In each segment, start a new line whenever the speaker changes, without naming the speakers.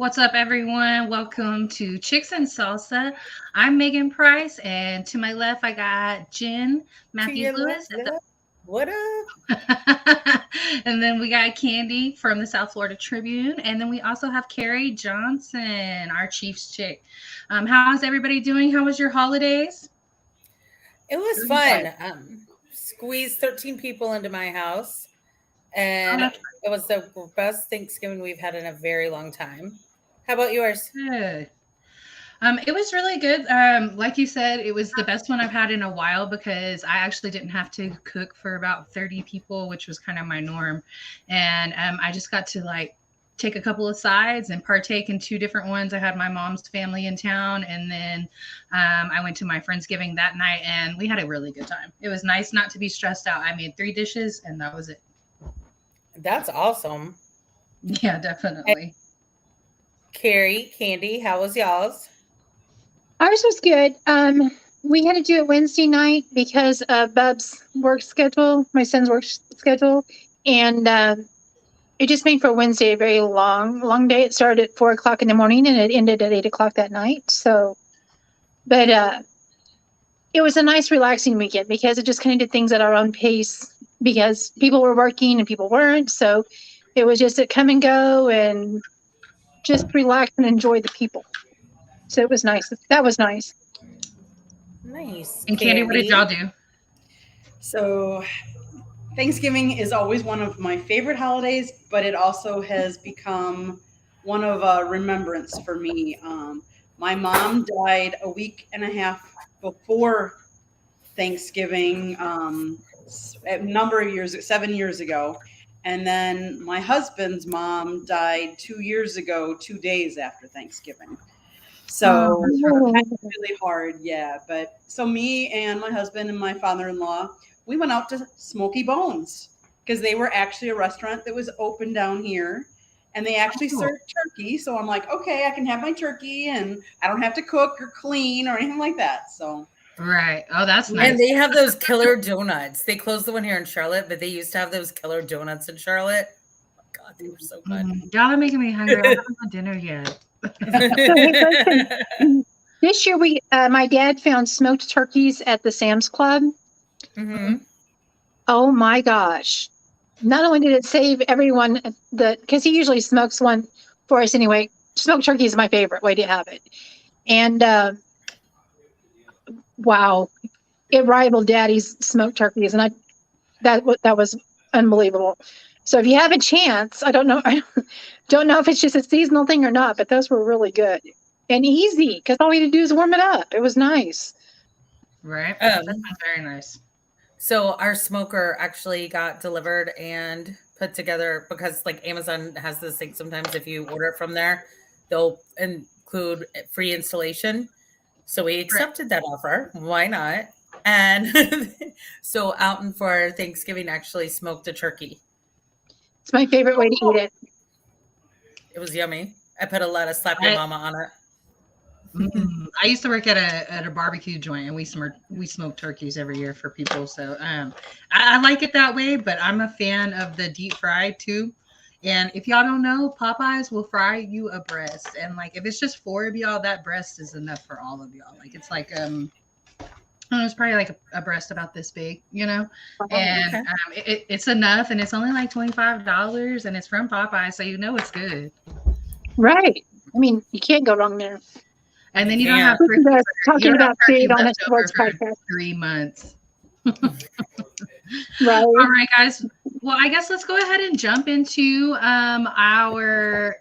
What's up, everyone? Welcome to Chicks and Salsa. I'm Megan Price, and to my left, I got Jen
To
Matthews
your
Lewis,
left. What up?
and then we got Candy from the South Florida Tribune, and then we also have Kari Johnson, our Chiefs chick. How's everybody doing? How was your holidays?
It was fun. Squeezed 13 people into my house,
Oh,
and
that's
it was the best Thanksgiving we've had in a very long time. How about yours?
good. It was really good. Like you said, it was the best one I've had in a while because I actually didn't have to cook for about 30 people, which was kind of my norm. And I just got to like take a couple of sides and partake in two different ones. I had my mom's family in town, and then I went to my Friendsgiving that night, and we had a really good time. It was nice not to be stressed out. I made 3 dishes, and that was it.
That's awesome.
Yeah,
And
definitely.
Carrie, Candy, how was y'all's?
Ours was good. We had to do it Wednesday night because of Bub's work schedule, my son's work schedule, and it just made for Wednesday a very long day. It started at 4 o'clock in the morning and it ended at 8 o'clock that night. So, but it was a nice, relaxing weekend because it just kind of did things at our own pace because people were working and people weren't. So, it was just a come and go and just relax and enjoy the people. So it was nice. That was nice.
Nice.
And Candy, what did y'all
Candy.
do?
So, Thanksgiving is always one of my favorite holidays, but it also has become one of remembrance for me. My mom died a week and a half before Thanksgiving, a number of years, 7 years ago. And then my husband's mom died 2 years ago, 2 days after Thanksgiving.
Oh,
So
that's rough.
that's really hard, yeah. But so me and my husband and my father-in-law, we went out to Smoky Bones because they were actually a restaurant that was open down here, and they actually
Cool.
served turkey. So I'm like, okay, I can have my turkey, and I don't have to cook or clean or anything like that. So
Right. Oh, that's
And
nice.
they have those killer donuts. They closed the one here in Charlotte, but they used to have those killer donuts in Charlotte. Oh my God, they were so good.
Y'all are making me hungry. I haven't had dinner yet.
So hey, listen. This year we, my dad found smoked turkeys at the Sam's Club.
Hmm.
Oh my gosh! Not only did it save everyone because he usually smokes one for us anyway. Smoked turkey is my favorite way to have it, and wow, it rivaled Daddy's smoked turkeys, and that was unbelievable. So if you have a chance, I don't know, I don't know if it's just a seasonal thing or not, but those were really good and easy because all we had to do is warm it up. It was nice.
Right? That
Um,
sounds very nice.
so our smoker actually got delivered and put together because like Amazon has this thing sometimes if you order it from there, they'll include free installation. So we
Right.
accepted that offer. Why not? And so Alton for Thanksgiving actually smoked a turkey.
It's my favorite way to eat it.
It was yummy. I put a lot of slap your
I,
mama on it.
I used to work at a barbecue joint, and we smoke turkeys every year for people. So I like it that way, but I'm a fan of the deep fried too. And if y'all don't know, Popeyes will fry you a breast, and like if it's just 4 of y'all, that breast is enough for all of y'all. Like it's like I don't know, it's probably like a breast about this big,
Oh,
and
Okay.
it's enough, and it's only like $25, and it's from Popeye, so you know it's good.
right. I mean, you can't go wrong there.
And
You
then you don't have
can't.
Listen to us
you
talking
don't have
about
turkey
food on a
left over
sports
for
podcast,
3 months.
right?
All right, guys. Well, I guess let's go ahead and jump into our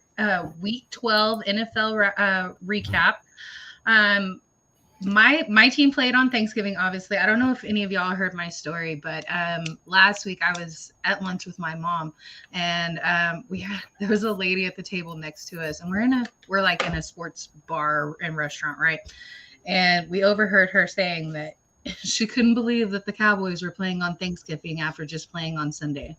Week 12 NFL recap. Um, my team played on Thanksgiving. Obviously, I don't know if any of y'all heard my story, but last week I was at lunch with my mom, and there was a lady at the table next to us, and we're like in a sports bar and restaurant, right? And we overheard her saying that she couldn't believe that the Cowboys were playing on Thanksgiving after just playing on Sunday.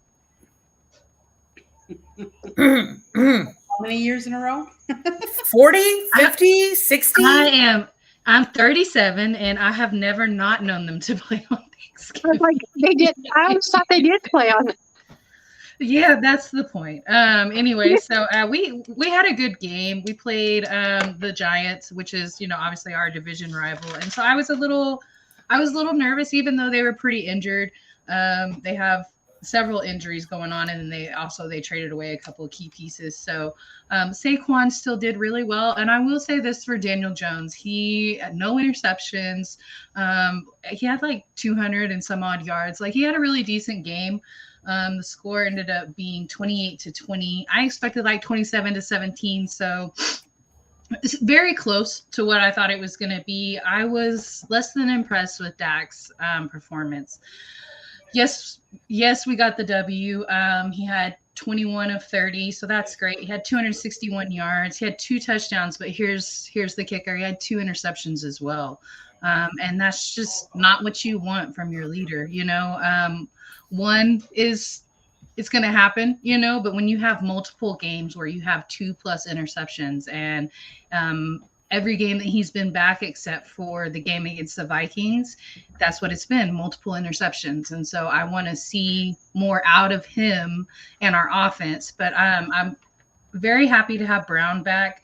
40,
how many years in a row?
50,
I
60?
am I'm 37 and I have never not known them to play on
I was
Thanksgiving.
like, they did. I always thought they did play on.
Yeah, that's the point. Anyway, so we had a good game. We played the Giants, which is, obviously our division rival. And so I was a little nervous, even though they were pretty injured. They have several injuries going on, and then they traded away a couple of key pieces. So Saquon still did really well. And I will say this for Daniel Jones. He had no interceptions. He had like 200 and some odd yards. Like, he had a really decent game. The score ended up being 28-20. I expected like 27-17. So it's very close to what I thought it was going to be. I was less than impressed with Dak's performance. Yes, we got the W. He had 21 of 30, so that's great. He had 261 yards. He had 2 touchdowns, but here's the kicker. He had 2 interceptions as well. And that's just not what you want from your leader. One is it's going to happen, but when you have multiple games where you have 2+ interceptions, and every game that he's been back except for the game against the Vikings, that's what it's been, multiple interceptions. And so I want to see more out of him and our offense. But I'm very happy to have Brown back.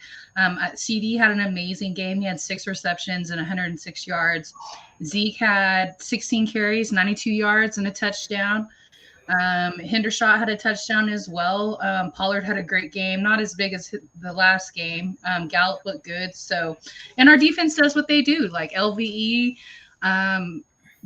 CD had an amazing game. He had 6 receptions and 106 yards. Zeke had 16 carries, 92 yards, and a touchdown. Hendershot had a touchdown as well. Pollard had a great game, not as big as the last game. Gallup looked good. So, and our defense does what they do, like LVE,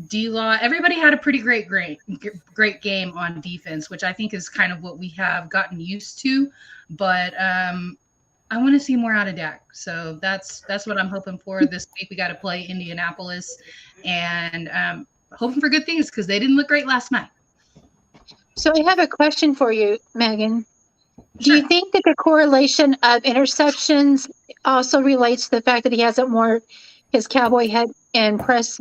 D-Law. Everybody had a pretty great game on defense, which I think is kind of what we have gotten used to. But I want to see more out of Dak. So that's what I'm hoping for this week. We got to play Indianapolis, and hoping for good things because they didn't look great last night.
So I have a question for you, Megan. Do
Sure.
you think that the correlation of interceptions also relates to the fact that he hasn't worn his cowboy head and press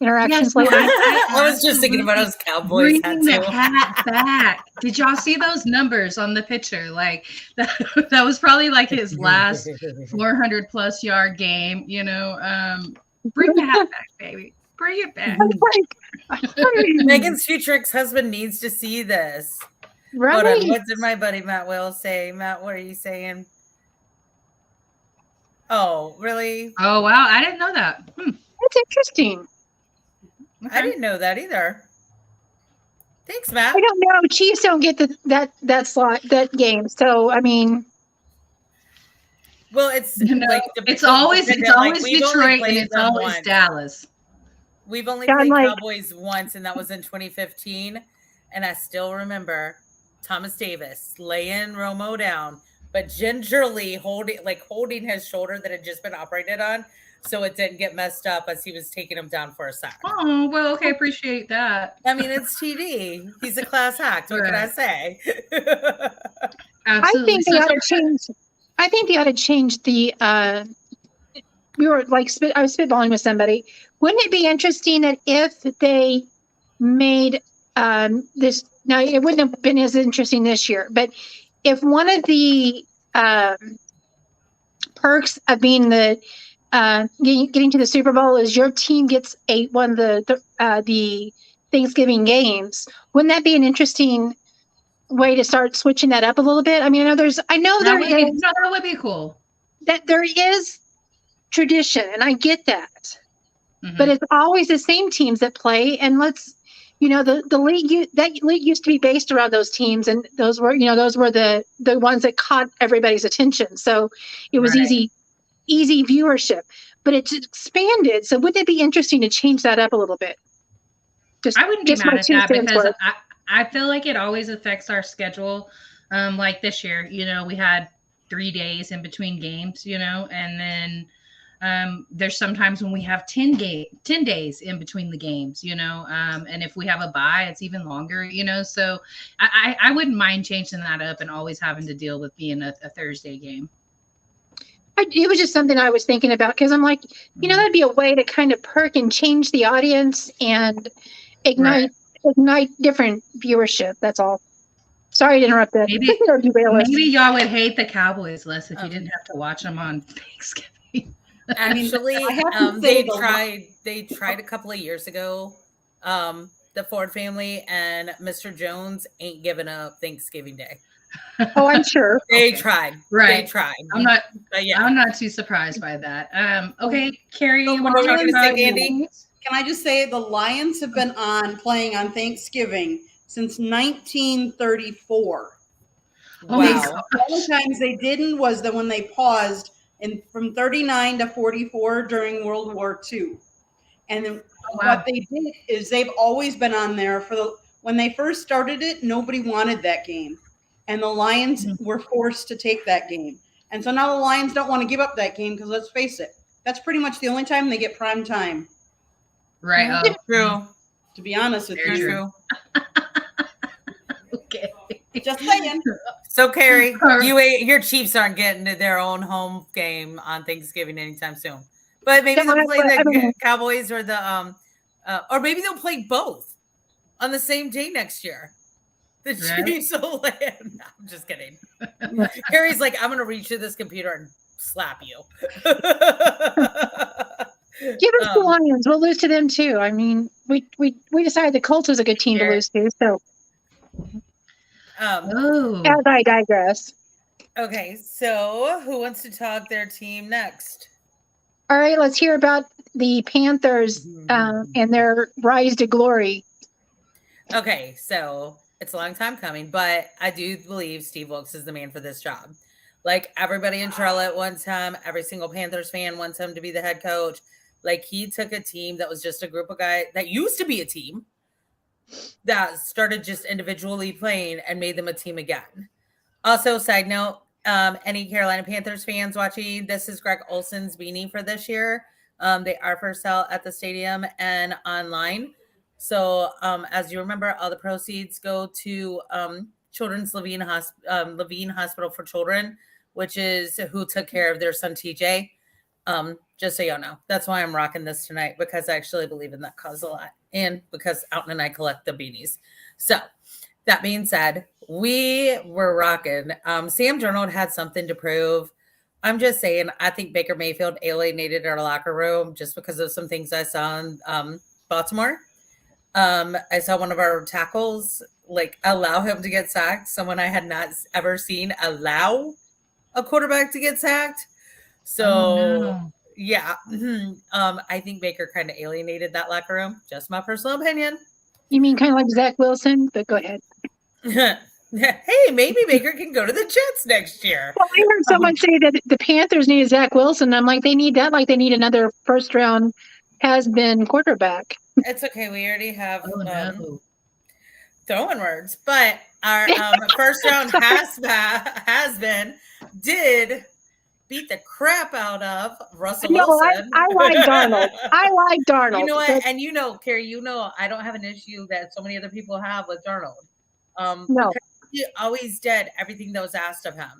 interactions
Yes,
lately?
I was just thinking about those Cowboys hat
bringing the
too.
hat back. Did y'all see those numbers on the picture? Like that was probably like his last 400+ yard game. Bring the hat back, baby. Bring it back.
Megan's future ex-husband needs to see this.
Right.
Hold on, what did my buddy Matt Will say? Matt, what are you saying? Oh, really?
Oh wow, I didn't know that.
That's interesting.
I didn't know that either. Thanks, Matt.
I don't know. Chiefs don't get that game. So I mean,
Well, it's
it's always
we've only
Detroit
played
and it's
them
always
once.
Dallas.
We've only
Yeah,
played
like-
Cowboys once, and that was in 2015. And I still remember Thomas Davis laying Romo down, but gingerly holding his shoulder that had just been operated on, so it didn't get messed up as he was taking him down for a sack.
Oh well, okay, appreciate that.
I mean, it's TD. He's a class act. What can I say?
Absolutely.
I think they ought to change. I think they ought to change the. We were like, I was spitballing with somebody. Wouldn't it be interesting that if they made this? Now, it wouldn't have been as interesting this year, but if one of the perks of being the getting to the Super Bowl is your team gets one of the Thanksgiving games, wouldn't that be an interesting way to start switching that up a little bit? I mean,
that would be cool.
That there is tradition, and I get that,
Mhm.
but it's always the same teams that play. And the league used to be based around those teams, and those were the ones that caught everybody's attention. So it was
Right.
easy viewership, but it's expanded. So wouldn't it be interesting to change that up a little bit?
I wouldn't be
just my
mad at
2
that
cents
because
worth.
I feel like it always affects our schedule. Like this year, we had 3 days in between games, and then there's sometimes when we have 10 days in between the games, and if we have a bye, it's even longer, so I wouldn't mind changing that up and always having to deal with being a Thursday game.
It was just something I was thinking about because I'm like, that'd be a way to kind of perk and change the audience and ignite different viewership. That's all. Sorry to interrupt that.
Maybe y'all would hate the Cowboys less if you didn't have to watch them on Thanksgiving.
Actually,
I have to say
they tried a couple of years ago. The the Ford family and Mr. Jones ain't giving up Thanksgiving Day.
Oh, I'm sure.
They
Okay.
tried.
Right.
They tried.
I'm not.
But yeah.
I'm not too surprised by that. Okay, Carrie,
So
you want to talk
Lions
about
and Andy?
Can I just say the Lions have been playing on Thanksgiving since 1934.
Oh my
Wow.
God.
The only times they didn't was that when they paused from 39 to 44 during World War II. And then
Oh, wow.
what they did is they've always been on there when they first started it, nobody wanted that game. And the Lions were forced to take that game. And so now the Lions don't want to give up that game because let's face it, that's pretty much the only time they get prime time.
Right. Oh,
True.
To be honest with
Very
you.
true. Okay.
Just saying.
So, Carrie, your Chiefs aren't getting to their own home game on Thanksgiving anytime soon. But maybe they'll play the Cowboys or or maybe they'll play both on the same day next year. The Chiefs will land. No, I'm just kidding. Carrie's like, I'm going to reach to this computer and slap you.
Give us the Lions. We'll lose to them too. I mean, we decided the Colts was a good team to lose to. So, as I digress.
Okay, so who wants to talk their team next?
All right, let's hear about the Panthers and their rise to glory.
Okay, so it's a long time coming, but I do believe Steve Wilkes is the man for this job. Like everybody in Charlotte wants him, every single Panthers fan wants him to be the head coach. Like he took a team that was just a group of guys that used to be a team that started just individually playing and made them a team again. Also, side note, any Carolina Panthers fans watching, this is Greg Olson's beanie for this year. They are for sale at the stadium and online. So as you remember, all the proceeds go to Children's Levine Hospital for Children, which is who took care of their son TJ. Just so y'all know, that's why I'm rocking this tonight, because I actually believe in that cause a lot, and because Alton and I collect the beanies. So that being said, we were rocking. Sam Darnold had something to prove. I'm just saying, I think Baker Mayfield alienated our locker room just because of some things I saw in Baltimore. I saw one of our tackles allow him to get sacked. Someone I had not ever seen allow a quarterback to get sacked. So yeah, I think Baker kind of alienated that locker room. Just my personal opinion.
You mean kind of like Zach Wilson? But go ahead.
Hey, maybe Baker can go to the Jets next year.
Well, I heard someone say that the Panthers need Zach Wilson. I'm like, they need that like they need another first round has-been quarterback.
It's okay. We already have throwing words, but our first round has-been did beat the crap out of Russell Wilson.
I like Darnold. I like Darnold.
You know what? And Carrie, I don't have an issue that so many other people have with Darnold.
No.
He always did everything that was asked of him.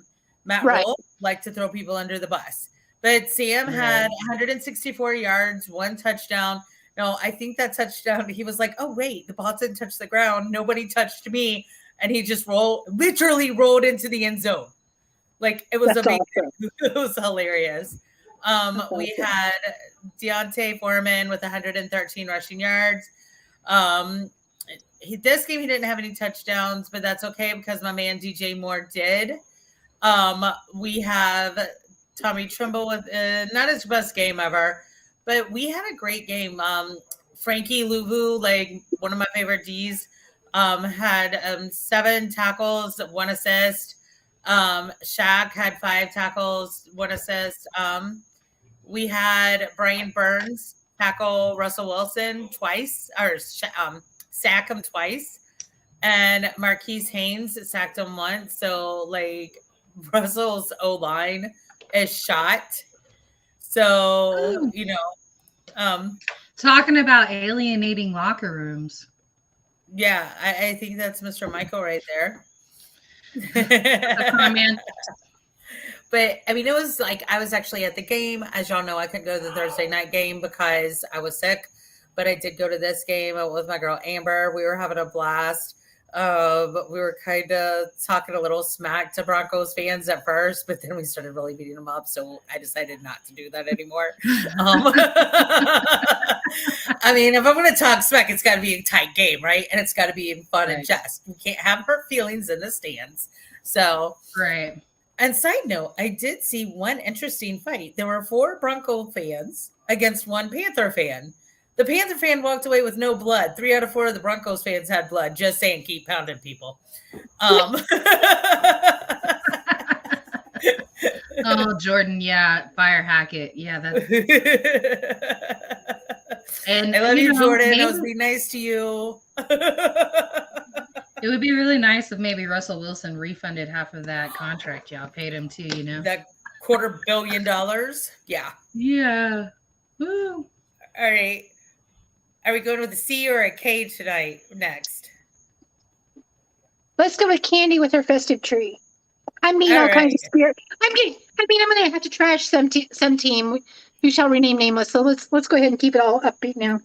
Matt Rule liked to throw people under the bus. But Sam had 164 yards, 1 touchdown. No, I think that touchdown, he was like, oh, wait, the ball didn't touch the ground. Nobody touched me. And he just literally rolled into the end zone. Like, it was amazing. Awesome. It was hilarious. We had Deontay Foreman with 113 rushing yards. This game, he didn't have any touchdowns, but that's okay because my man DJ Moore did. We have Tommy Trimble with not his best game ever, but we had a great game. Frankie Louvu, one of my favorite Ds, had 7 tackles, 1 assist. Shaq had 5 tackles, 1 assist. We had Brian Burns tackle Russell Wilson twice, or sack him twice, and Marquise Haynes sacked him once. So Russell's O-line is shot. So
talking about alienating locker rooms.
Yeah, I think that's Mr. Michael right there.
Comment.
But I mean, it was I was actually at the game. As y'all know, I couldn't go to the Thursday night game because I was sick. But I did go to this game with my girl Amber. We were having a blast. But we were kind of talking a little smack to Broncos fans at first, but then we started really beating them up. So I decided not to do that anymore. I mean, if I'm going to talk smack, it's got to be a tight game, right? And it's got to be in fun and jest. We can't have hurt feelings in the stands. So,
right.
And side note, I did see one interesting fight. There were 4 Bronco fans against 1 Panther fan. The Panther fan walked away with no blood. 3 out of 4 of the Broncos fans had blood. Just saying, keep pounding people.
Oh, Jordan, yeah, Fire Hackett, yeah, that's.
And I love you, Jordan. Maybe, I was being nice to you.
It would be really nice if maybe Russell Wilson refunded half of that contract y'all paid him too. You know,
that $250 million. Yeah.
Yeah. Woo.
All right. Are we going with a C or a K tonight? Next.
Let's go with Candy with her festive tree. I mean, all kinds of spirit. I'm going to have to trash some team who shall remain nameless. So let's go ahead and keep it all upbeat now.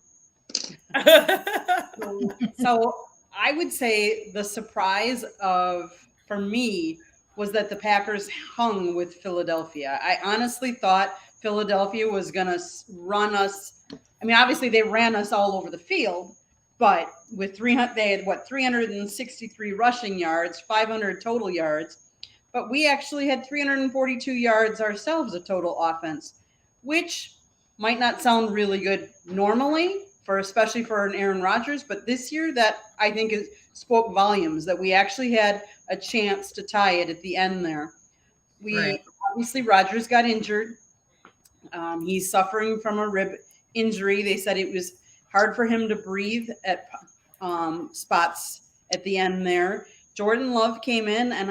So I would say the surprise for me was that the Packers hung with Philadelphia. I honestly thought Philadelphia was going to run us. I mean, obviously they ran us all over the field, but with 363 rushing yards, 500 total yards. But we actually had 342 yards ourselves of total offense, which might not sound really good normally, especially for an Aaron Rodgers. But this year, that I think spoke volumes that we actually had a chance to tie it at the end there. Obviously, Rodgers got injured. He's suffering from a rib injury. They said it was hard for him to breathe at spots at the end there. Jordan Love came in, and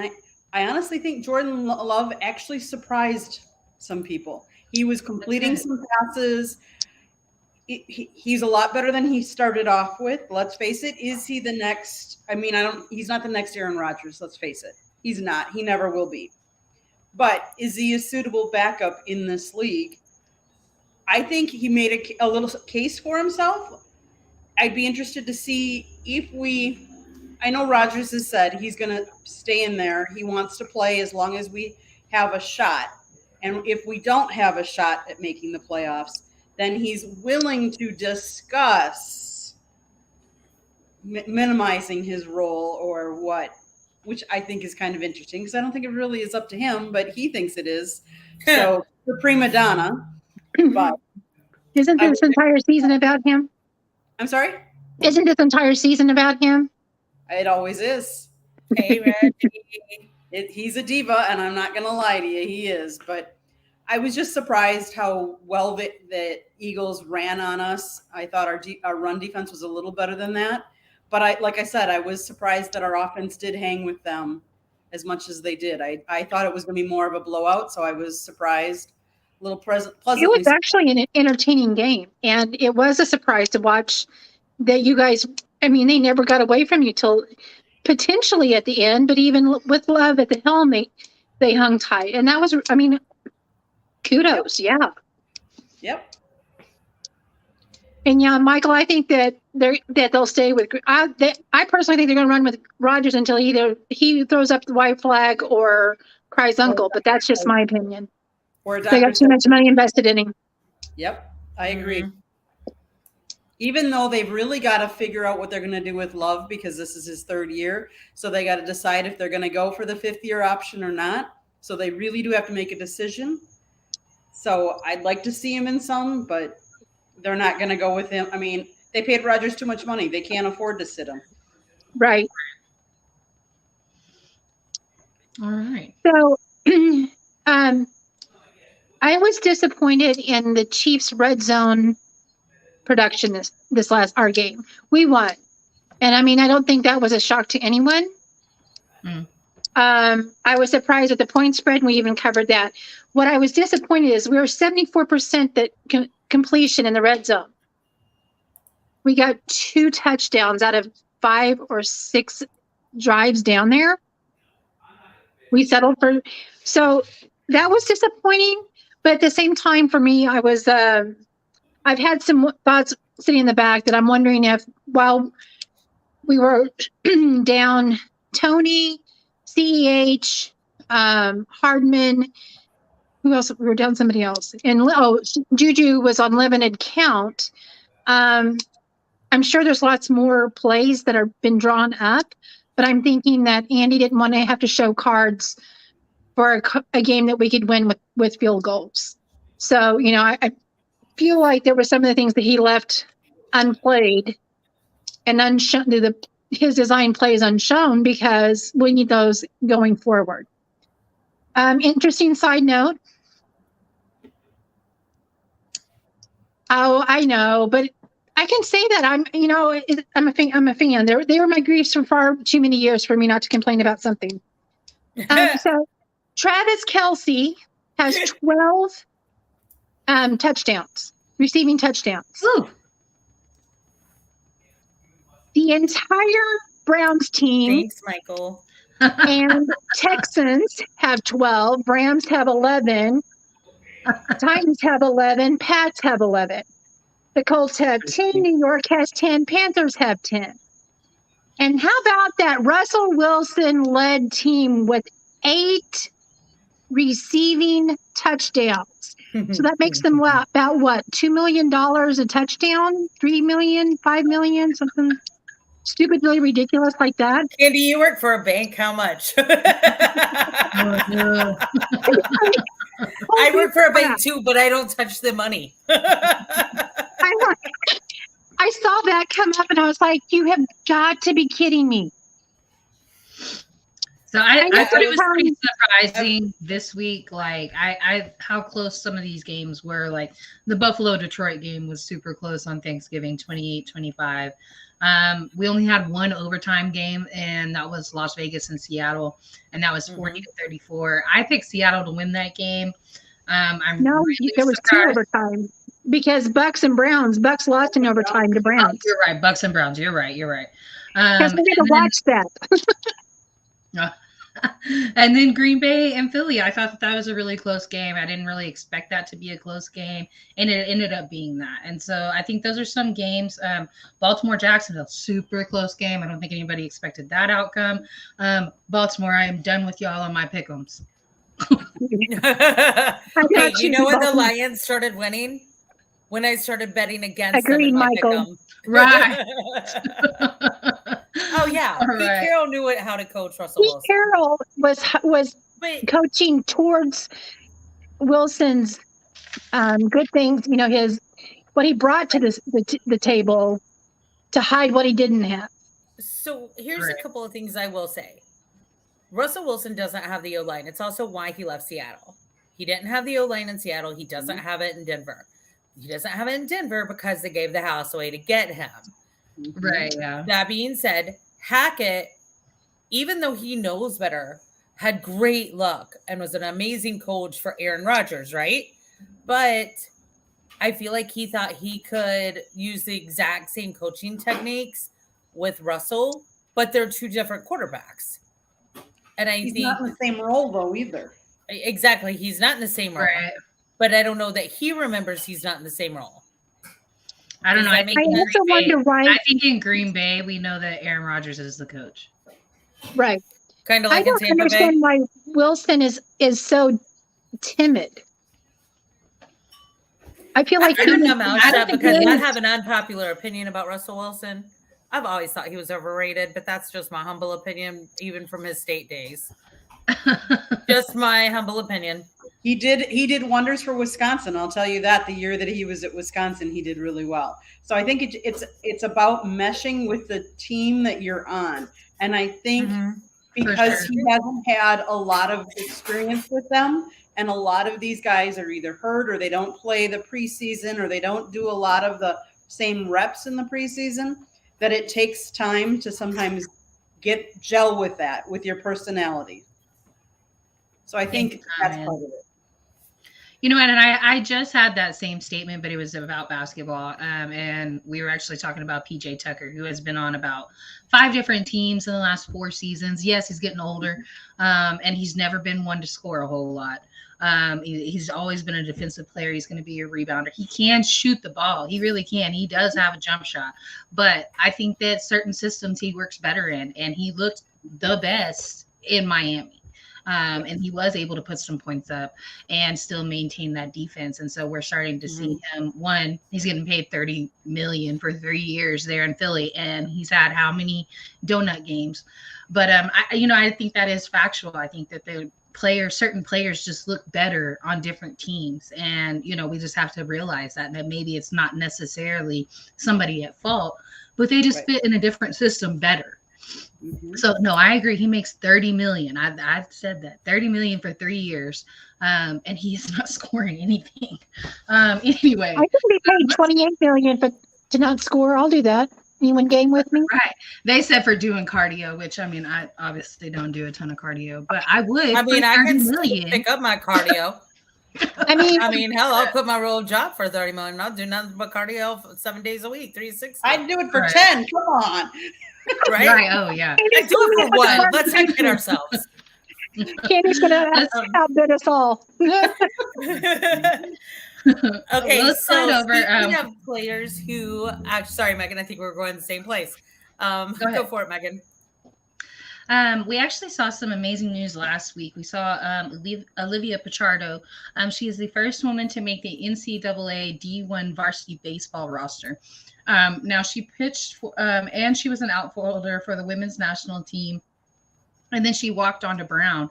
I honestly think Jordan Love actually surprised some people. He was completing some passes. He's a lot better than he started off with. Let's face it. Is he the next? I mean, he's not the next Aaron Rodgers. Let's face it. He's not. He never will be. But is he a suitable backup in this league? I think he made a little case for himself. I'd be interested to see I know Rodgers has said he's going to stay in there. He wants to play as long as we have a shot. And if we don't have a shot at making the playoffs, then he's willing to discuss minimizing his role or what, which I think is kind of interesting because I don't think it really is up to him, but he thinks it is. So the prima donna. But
isn't this entire season about him?
I'm sorry?
Isn't this entire season about him?
It always is. Hey, Reggie. He's a diva, and I'm not going to lie to you. He is. But I was just surprised how well the Eagles ran on us. I thought our run defense was a little better than that. But like I said, I was surprised that our offense did hang with them as much as they did. I thought it was going to be more of a blowout, so I was surprised. A little pleasantly.
It was actually an entertaining game, and it was a surprise to watch that you guys. I mean, they never got away from you till potentially at the end, but even with Love at the helm, they hung tight, and that was. I mean, kudos, yeah.
Yep.
And yeah, Michael, I think that they'll stay with. I personally think they're going to run with Rodgers until either he throws up the white flag or cries uncle. But that's just my opinion. They got too much money invested in him.
Yep, I agree. Mm-hmm. Even though they've really got to figure out what they're going to do with Love because this is his 3rd year, so they got to decide if they're going to go for the 5th-year option or not. So they really do have to make a decision. So I'd like to see him in some, but they're not going to go with him. I mean, they paid Rodgers too much money. They can't afford to sit him.
Right.
All right.
So, I was disappointed in the Chiefs' red zone production this last our game. We won, and I mean, I don't think that was a shock to anyone. I was surprised at the point spread, and we even covered that. What I was disappointed is we were 74% that completion in the red zone. We got 2 touchdowns out of 5 or 6 drives down there. We settled for, so that was disappointing. But at the same time, for me, I was, I've had some thoughts sitting in the back that I'm wondering if, while we were down Tony, CEH, Hardman. Who else? We were down somebody else. And Juju was on limited count. I'm sure there's lots more plays that are been drawn up, but I'm thinking that Andy didn't want to have to show cards for a game that we could win with field goals. So, I feel like there were some of the things that he left unplayed and unshown. His design plays unshown because we need those going forward. Interesting side note. Oh, I know, but I can say that I'm a fan. They were my griefs for far too many years for me not to complain about something. So Travis Kelce has 12 touchdowns, receiving touchdowns.
Ooh.
The entire Browns team.
Thanks, Michael.
And Texans have 12. Rams have 11. Titans have 11. Pats have 11. The Colts have 10. New York has 10. Panthers have 10. And how about that Russell Wilson-led team with 8 receiving touchdowns? So that makes them about what? $2 million a touchdown? $3 million? $5 million? Something stupidly ridiculous like that.
Andy, you work for a bank. How much?
Oh, no.
I work for a bank too, but I don't touch the money.
I saw that come up and I was like, you have got to be kidding me.
So I thought it was pretty surprising this week. Like how close some of these games were. Like the Buffalo-Detroit game was super close on Thanksgiving, 28-25. We only had one overtime game, and that was Las Vegas and Seattle, and that was 40-34. I picked Seattle to win that game.
There was 2 overtime because Bucks and Browns. Bucks lost in overtime to Browns.
You're right, Bucks and Browns. You're right.
Because we had to watch that.
And then Green Bay and Philly. I thought that was a really close game. I didn't really expect that to be a close game, and it ended up being that. And so I think those are some games. Baltimore-Jacksonville, super close game. I don't think anybody expected that outcome. Baltimore, I am done with y'all on my pick'ems.
Hey, you know when the Lions started winning? When I started betting against them in my
Michael.
Right.
Oh yeah,
All
Pete
right.
Carroll knew how to coach Russell
Pete
Wilson.
Carroll was coaching towards Wilson's good things. What he brought to the table to hide what he didn't have.
So here's a couple of things I will say. Russell Wilson doesn't have the O-line. It's also why he left Seattle. He didn't have the O-line in Seattle. He doesn't have it in Denver. He doesn't have it in Denver because they gave the house away to get him.
Right, yeah.
That being said, Hackett, even though he knows better, had great luck and was an amazing coach for Aaron Rodgers, right? But I feel like he thought he could use the exact same coaching techniques with Russell, but they're 2 different quarterbacks. And
He's not in the same role, though, either.
Exactly. He's not in the same role.
Right.
But I don't know that he remembers he's not in the same role.
I don't know. I
also wonder why.
I think in Green Bay, we know that Aaron Rodgers is the coach.
Right.
Kind of like
I don't
in Tampa Bay.
understand why Wilson is so timid. I feel like
I'm
he
my mouth shut because
games.
I have an unpopular opinion about Russell Wilson. I've always thought he was overrated, but that's just my humble opinion, even from his state days. Just my humble opinion.
He did wonders for Wisconsin. I'll tell you that the year that he was at Wisconsin, he did really well. So I think it's about meshing with the team that you're on. And I think because he hasn't had a lot of experience with them, and a lot of these guys are either hurt or they don't play the preseason or they don't do a lot of the same reps in the preseason, that it takes time to sometimes gel with that, with your personality. So I think that's part of it.
You know, and I just had that same statement, but it was about basketball. And we were actually talking about PJ Tucker, who has been on about 5 different teams in the last 4 seasons. Yes, he's getting older, and he's never been one to score a whole lot. He's always been a defensive player. He's going to be a rebounder. He can shoot the ball. He really can. He does have a jump shot. But I think that certain systems he works better in, and he looked the best in Miami. And he was able to put some points up and still maintain that defense. And so we're starting to see him. One, he's getting paid $30 million for 3 years there in Philly, and he's had how many donut games? But I think that is factual. I think that certain players just look better on different teams, and we just have to realize that maybe it's not necessarily somebody at fault, but they just fit in a different system better. So no, I agree. He makes $30 million. I've said that $30 million for 3 years, and he is not scoring anything. Anyway,
I could be paid $28 million to not score. I'll do that. You win game with me?
Right. They said for doing cardio, which I obviously don't do a ton of cardio, but I would.
I can pick up my cardio. I mean, hell, I'll quit my real job for $30 million. I'll do nothing but cardio 7 days a week, 360.
I'd do it for 10. Come on.
Right? Oh, yeah.
I do it for one. Let's not kid ourselves.
Candy's going to outbid us all.
Okay, so speaking of players who sorry, Megan, I think we're going to the same place. Go for it, Megan.
We actually saw some amazing news last week. We saw Olivia Pichardo. She is the first woman to make the NCAA D1 varsity baseball roster. Now she pitched and she was an outfielder for the women's national team. And then she walked on to Brown.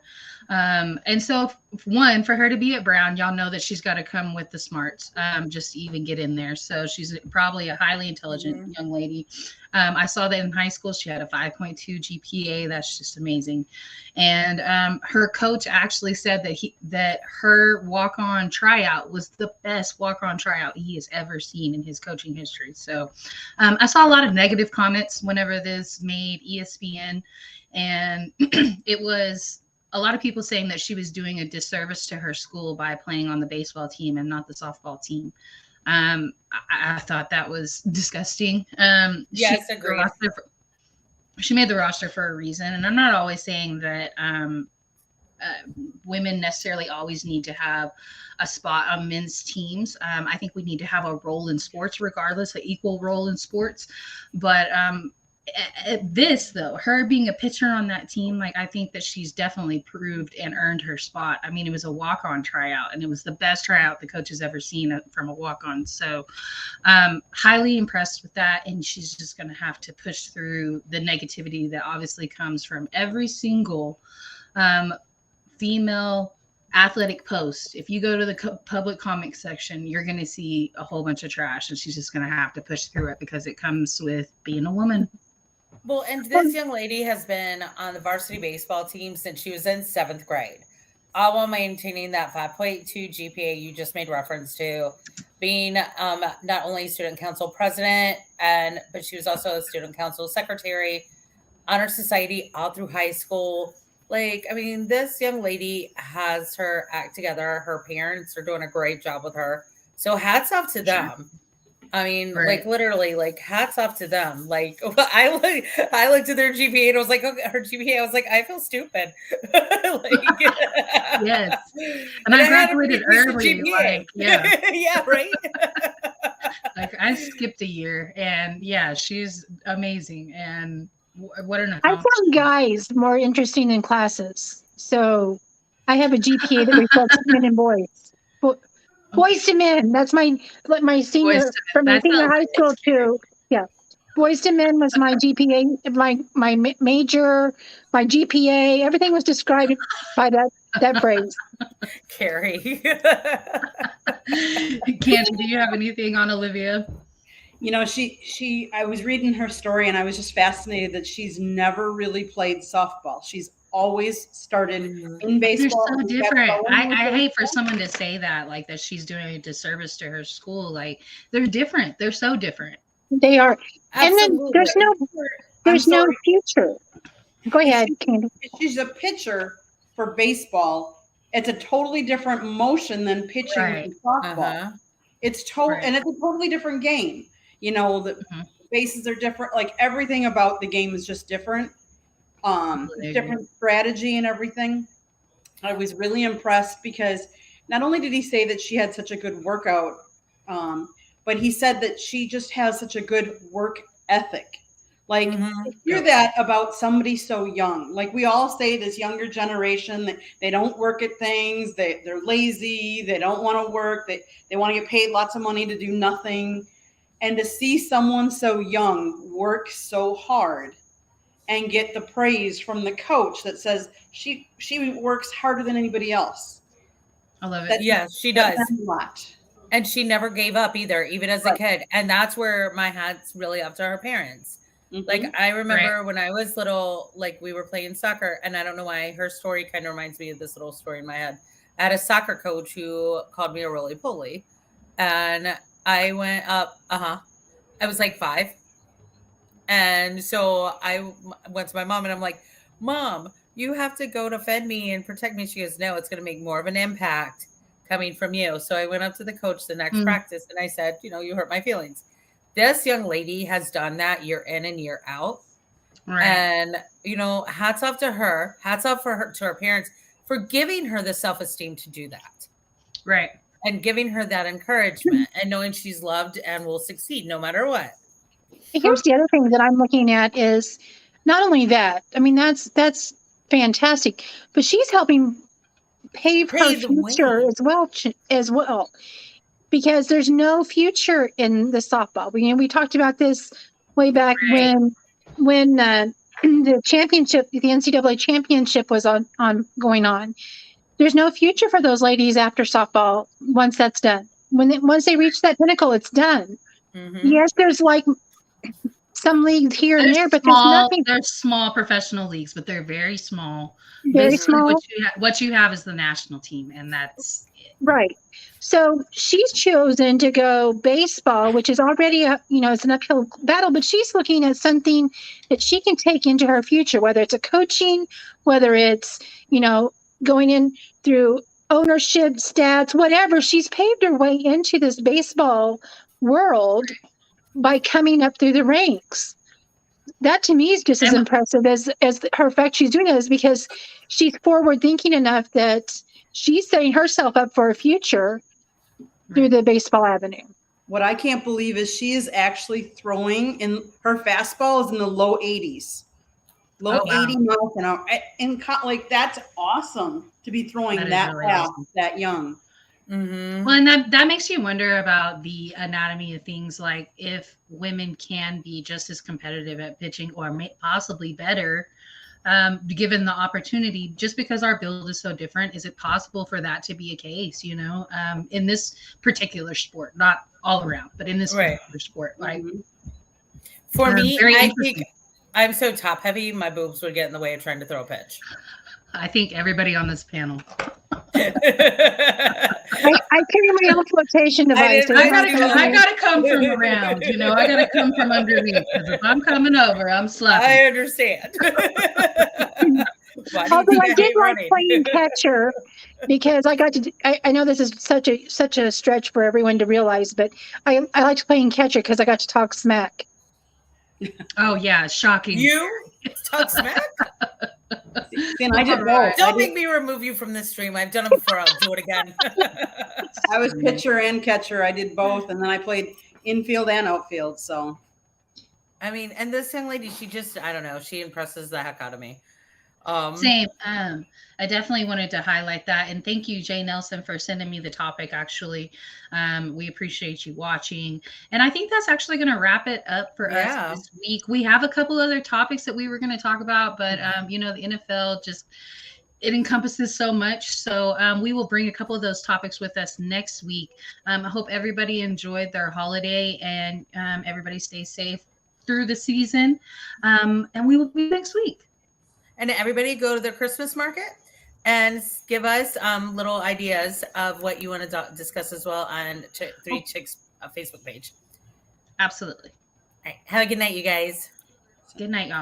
And so, for her to be at Brown, y'all know that she's got to come with the smarts just to even get in there. So she's probably a highly intelligent young lady. I saw that in high school. She had a 5.2 GPA. That's just amazing. And her coach actually said that her walk-on tryout was the best walk-on tryout he has ever seen in his coaching history. So I saw a lot of negative comments whenever this made ESPN. And it was a lot of people saying that she was doing a disservice to her school by playing on the baseball team and not the softball team. I thought that was disgusting.
Yes, agreed.
She made the roster for a reason. And I'm not always saying that women necessarily always need to have a spot on men's teams. I think we need to have a role in sports regardless, an equal role in sports. But this though, her being a pitcher on that team, I think that she's definitely proved and earned her spot. I mean, it was a walk-on tryout, and it was the best tryout the coach has ever seen from a walk-on. So highly impressed with that, and she's just going to have to push through the negativity that obviously comes from every single female athletic post. If you go to the public comment section, you're going to see a whole bunch of trash, and she's just going to have to push through it because it comes with being a woman.
Well, and this young lady has been on the varsity baseball team since she was in 7th grade, all while maintaining that 5.2 GPA you just made reference to, being not only student council president, but she was also a student council secretary, honor society all through high school. This young lady has her act together. Her parents are doing a great job with her. So hats off to them. Right. Literally, hats off to them. I looked at their GPA and I was like, okay, her GPA. I was like, I feel stupid.
Yes. And I graduated early.
Yeah, right.
I skipped a year, and yeah, she's amazing. And what an
I found guys more interesting than classes. So I have a GPA that reflects men and boys. Boys to men. That's my senior from my senior high school too. Yeah, boys to men was my GPA. My major, my GPA. Everything was described by that phrase.
Kari.
Candy, do you have anything on Olivia?
I was reading her story and I was just fascinated that she's never really played softball. She's always started in baseball.
They're so different. I hate for someone to say that, that she's doing a disservice to her school. They're different. They're so different.
They are.
Absolutely.
And then there's no future. Go ahead, Candy.
She's a pitcher for baseball. It's a totally different motion than pitching in softball. It's and it's a totally different game. The bases are different. Everything about the game is just different. Different strategy and everything. I was really impressed because not only did he say that she had such a good workout, but he said that she just has such a good work ethic. Like, hear that about somebody so young. Like, we all say this younger generation that they don't work at things, they're lazy, they don't want to work, they want to get paid lots of money to do nothing. And to see someone so young work so hard and get the praise from the coach that says she works harder than anybody else.
I love it.
Yes, she does.
A lot.
And she never gave up either, even as a kid. And that's where my hat's really up to her parents. Like, I remember when I was little, like, we were playing soccer, and I don't know why her story kind of reminds me of this little story in my head. I had a soccer coach who called me a roly-poly, and I went up, I was like 5. And so I went to my mom, and I'm like, Mom, you have to go to fed me and protect me. She goes, no, it's going to make more of an impact coming from you. So I went up to the coach the next practice, and I said, you hurt my feelings. This young lady has done that year in and year out. Right. And, hats off to her. Hats off to her parents for giving her the self-esteem to do that.
Right.
And giving her that encouragement and knowing she's loved and will succeed no matter what.
Here's the other thing that I'm looking at is not only that, I mean, that's fantastic, but she's helping pave her future as well. Because there's no future in the softball. We talked about this way back when the championship, the NCAA championship was going on. There's no future for those ladies after softball once that's done. Once they reach that pinnacle, it's done. Yes, there's like some leagues here and there, but there's nothing.
There's small professional leagues, but they're very small.
Very small.
What you have is the national team, and that's it.
Right. So she's chosen to go baseball, which is already it's an uphill battle, but she's looking at something that she can take into her future, whether it's a coaching, whether it's, going in through ownership, stats, whatever. She's paved her way into this baseball world by coming up through the ranks. That to me is just as impressive as her fact she's doing it, is because she's forward thinking enough that she's setting herself up for a future through the baseball avenue.
What I can't believe is she is actually throwing in her fastball is in the low 80s, 80 miles an hour. And like, that's awesome to be throwing that really fast, that young.
Well, and that makes you wonder about the anatomy of things, like if women can be just as competitive at pitching or possibly better, given the opportunity. Just because our build is so different, is it possible for that to be a case, in this particular sport, not all around, but in this particular sport? Like,
for me, I think I'm so top heavy, my boobs would get in the way of trying to throw a pitch.
I think everybody on this panel.
I carry my own flotation device.
I gotta come from around, I gotta come from underneath, because if I'm coming over, I'm slapping.
I understand.
Although I did like playing catcher, because I got to. I know this is such a stretch for everyone to realize, but I liked playing catcher because I got to talk smack.
Oh yeah, shocking.
You talk smack?
And I did both.
Don't make me remove you from this stream. I've done it before. I'll do it again.
I was pitcher and catcher. I did both, and then I played infield and outfield. So,
I mean, and this young lady, she just, I don't know, she impresses the heck out of me.
Same. I definitely wanted to highlight that, and thank you, Jay Nelson, for sending me the topic. Actually, we appreciate you watching, and I think that's actually going to wrap it up for us this week. We have a couple other topics that we were going to talk about, but the NFL it encompasses so much. So we will bring a couple of those topics with us next week. I hope everybody enjoyed their holiday, and everybody stays safe through the season. And we will be next week.
And everybody go to the Christmas market and give us little ideas of what you want to discuss as well on Three Chicks Facebook page.
Absolutely.
All right. Have a good night, you guys.
Good night, y'all.